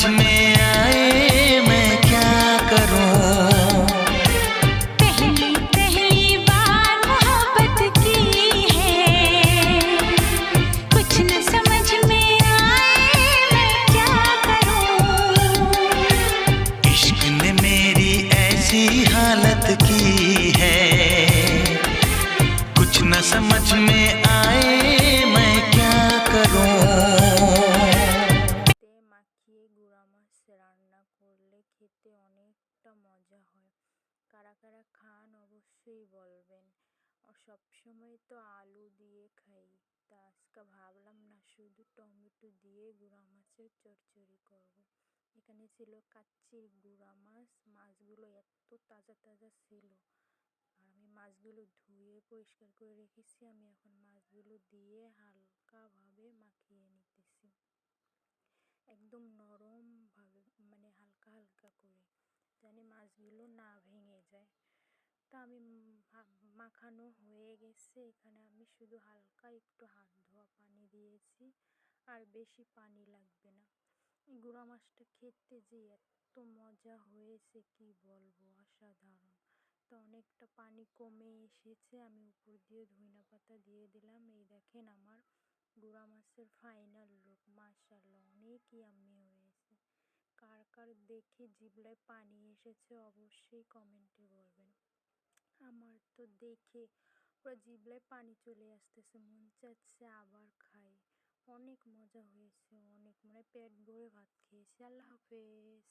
समझ में आए मैं क्या करूं। पहली पहली बार मोहब्बत की है, कुछ न समझ में आए मैं क्या करूं। इश्क ने मेरी ऐसी हालत की है, कुछ न समझ में आए मैं क्या करूं। মাখিয়ে গুঁড়া মাছ রান্না করলে খেতে অনেকটা মজা হয়। কারা কারা খান অবশ্যই বলবেন। সবসময় তো আলু দিয়ে খাই, তা আজকে ভাবলাম না শুধু টমেটো দিয়ে গুঁড়া মাছের চচ্চড়ি করব। এখানে ছিল কাচ্চির গুঁড়া মাছ, মাছগুলো এত তাজা তাজা ছিল। আর আমি মাছগুলো ধুয়ে পরিষ্কার করে রেখেছি। আমি এখন মাছগুলো দিয়ে হালকাভাবে মাখিয়ে নিতেছি, একদম নরম ভাবে, মানে হালকা হালকা করে, জানি মাছগুলো না ভেঙে যায়। তা আমি মাখানো হয়ে গেছে। এখানে আমি শুধু হালকা একটু হাত ধোয়া পানি দিয়েছি, আর বেশি পানি লাগবে না। গুঁড়া মাছটা খেতে যে এত মজা হয়েছে কি বলবো, অসাধারণ। তো অনেকটা পানি কমে এসেছে, আমি উপর দিয়ে ধনিয়া পাতা দিয়ে দিলাম। এই দেখেন আমার গুঁড়া মাছের ফাইনাল লুক, মাশাআল্লাহ অনেক ইয়াম্মি হয়েছে। কার কার দেখে জিভলায় পানি এসেছে অবশ্যই কমেন্টে বলবেন। আমার তো দেখে পুরো জিভলায় পানি চলে আসতেছে, মন চাচ্ছে আবার খাই। অনেক মজা হয়েছে, অনেক, মানে পেট ভরে ভাত খেয়েছি। আল্লাহ হাফেজ।